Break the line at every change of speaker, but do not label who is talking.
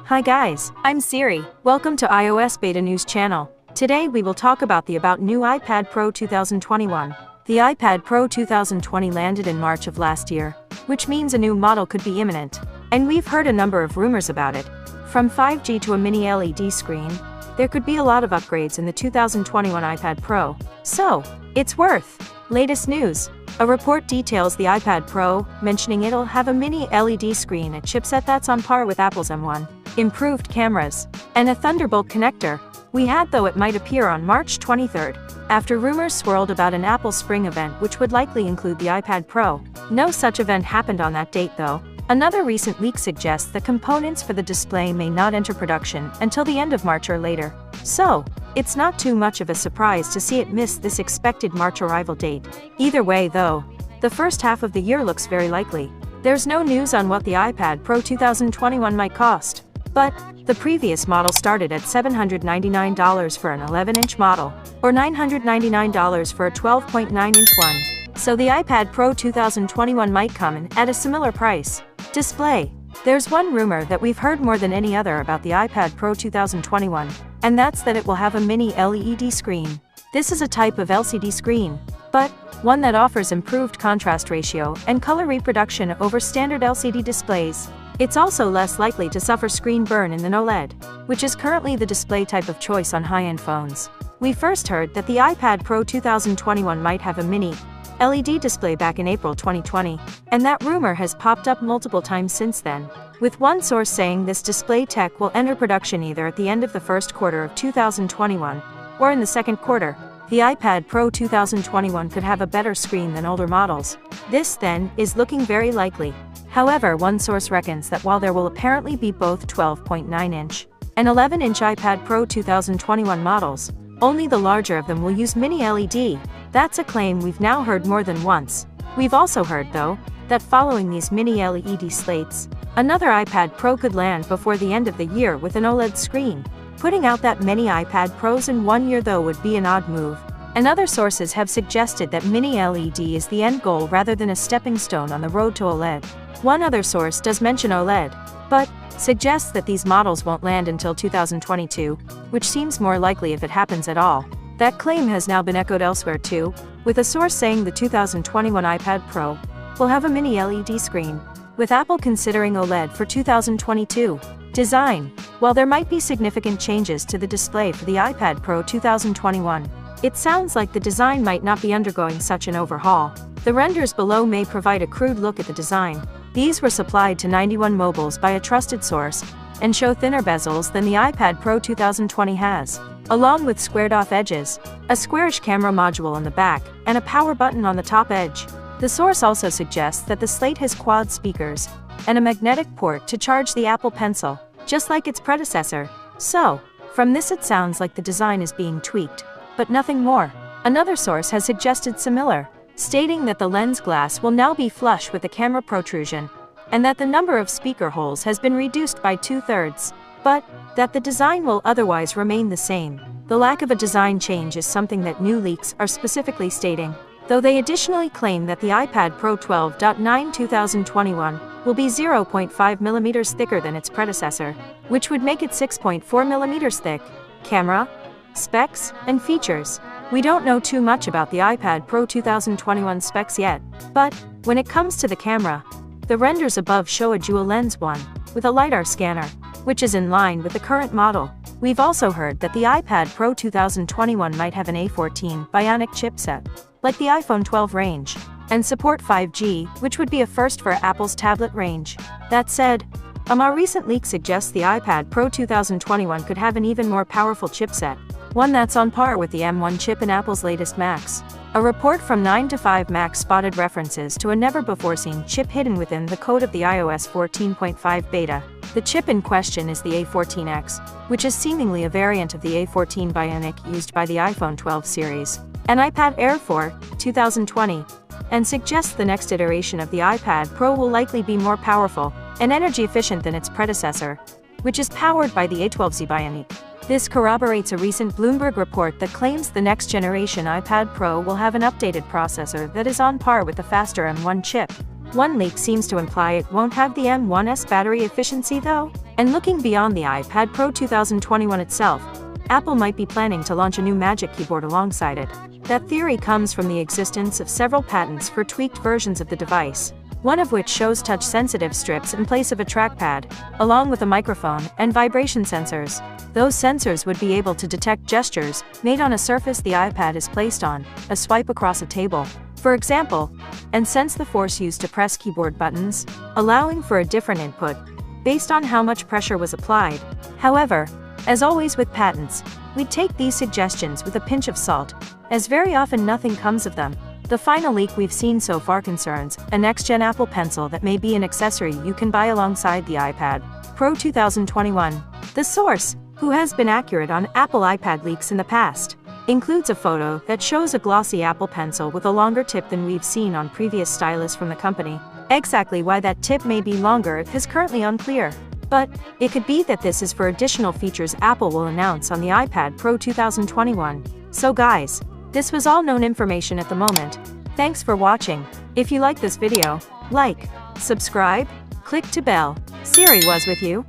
Hi guys, I'm Siri. Welcome to iOS Beta News channel. Today we will talk about the new iPad Pro 2021. The iPad Pro 2020 landed in March of last year, which means a new model could be imminent. And we've heard a number of rumors about it. From 5G to a mini LED screen, there could be a lot of upgrades in the 2021 iPad Pro. So, it's worth. Latest news. A report details the iPad Pro, mentioning it'll have a mini LED screen, a chipset that's on par with Apple's M1, improved cameras, and a Thunderbolt connector. We had though it might appear on March 23rd, after rumors swirled about an Apple Spring event which would likely include the iPad Pro. No such event happened on that date though. Another recent leak suggests that components for the display may not enter production until the end of March or later. So, it's not too much of a surprise to see it miss this expected March arrival date. Either way though, the first half of the year looks very likely. There's no news on what the iPad Pro 2021 might cost. But, the previous model started at $799 for an 11-inch model, or $999 for a 12.9-inch one. So the iPad Pro 2021 might come in at a similar price. Display. There's one rumor that we've heard more than any other about the iPad Pro 2021, and that's that it will have a mini LED screen. This is a type of LCD screen, but one that offers improved contrast ratio and color reproduction over standard LCD displays. It's also less likely to suffer screen burn than OLED, which is currently the display type of choice on high-end phones. We first heard that the iPad Pro 2021 might have a mini LED display back in April 2020, and that rumor has popped up multiple times since then, with one source saying this display tech will enter production either at the end of the first quarter of 2021 or in the second quarter. The iPad Pro 2021 could have a better screen than older models. This, then, is looking very likely. However, one source reckons that while there will apparently be both 12.9-inch and 11-inch iPad Pro 2021 models, only the larger of them will use mini LED. That's a claim we've now heard more than once. We've also heard, though, that following these mini LED slates, another iPad Pro could land before the end of the year with an OLED screen. Putting out that many iPad Pros in 1 year though would be an odd move, and other sources have suggested that mini LED is the end goal rather than a stepping stone on the road to OLED. One other source does mention OLED, but suggests that these models won't land until 2022, which seems more likely if it happens at all. That claim has now been echoed elsewhere too, with a source saying the 2021 iPad Pro will have a mini LED screen, with Apple considering OLED for 2022. Design. While there might be significant changes to the display for the iPad Pro 2021, it sounds like the design might not be undergoing such an overhaul. The renders below may provide a crude look at the design. These were supplied to 91 Mobiles by a trusted source, and show thinner bezels than the iPad Pro 2020 has, along with squared-off edges, a squarish camera module on the back, and a power button on the top edge. The source also suggests that the slate has quad speakers and a magnetic port to charge the Apple Pencil, just like its predecessor. So, from this it sounds like the design is being tweaked, but nothing more. Another source has suggested similar, stating that the lens glass will now be flush with the camera protrusion, and that the number of speaker holes has been reduced by 2/3, but that the design will otherwise remain the same. The lack of a design change is something that new leaks are specifically stating, though they additionally claim that the iPad Pro 12.9 2021 will be 0.5 millimeters thicker than its predecessor, which would make it 6.4 millimeters thick. Camera, specs, and features. We don't know too much about the iPad Pro 2021 specs yet, but when it comes to the camera, the renders above show a dual lens one, with a LiDAR scanner, which is in line with the current model. We've also heard that the iPad Pro 2021 might have an A14 Bionic chipset, like the iPhone 12 range, and support 5G, which would be a first for Apple's tablet range. That said, a more recent leak suggests the iPad Pro 2021 could have an even more powerful chipset, one that's on par with the M1 chip in Apple's latest Macs. A report from 9to5Mac spotted references to a never-before-seen chip hidden within the code of the iOS 14.5 beta. The chip in question is the A14X, which is seemingly a variant of the A14 Bionic used by the iPhone 12 series, and iPad Air 4, 2020, and suggests the next iteration of the iPad Pro will likely be more powerful and energy efficient than its predecessor, which is powered by the A12Z Bionic. This corroborates a recent Bloomberg report that claims the next generation iPad Pro will have an updated processor that is on par with the faster M1 chip. One leak seems to imply it won't have the M1's battery efficiency though. And looking beyond the iPad Pro 2021 itself, Apple might be planning to launch a new Magic Keyboard alongside it. That theory comes from the existence of several patents for tweaked versions of the device, one of which shows touch-sensitive strips in place of a trackpad, along with a microphone and vibration sensors. Those sensors would be able to detect gestures made on a surface the iPad is placed on, a swipe across a table, for example, and sense the force used to press keyboard buttons, allowing for a different input based on how much pressure was applied. However, as always with patents, we take these suggestions with a pinch of salt, as very often nothing comes of them. The final leak we've seen so far concerns a next-gen Apple Pencil that may be an accessory you can buy alongside the iPad Pro 2021. The source, who has been accurate on Apple iPad leaks in the past, includes a photo that shows a glossy Apple Pencil with a longer tip than we've seen on previous stylus from the company. Exactly why that tip may be longer is currently unclear, but it could be that this is for additional features Apple will announce on the iPad Pro 2021. So guys, this was all known information at the moment. Thanks for watching. If you like this video, like, subscribe, click to bell. Siri was with you.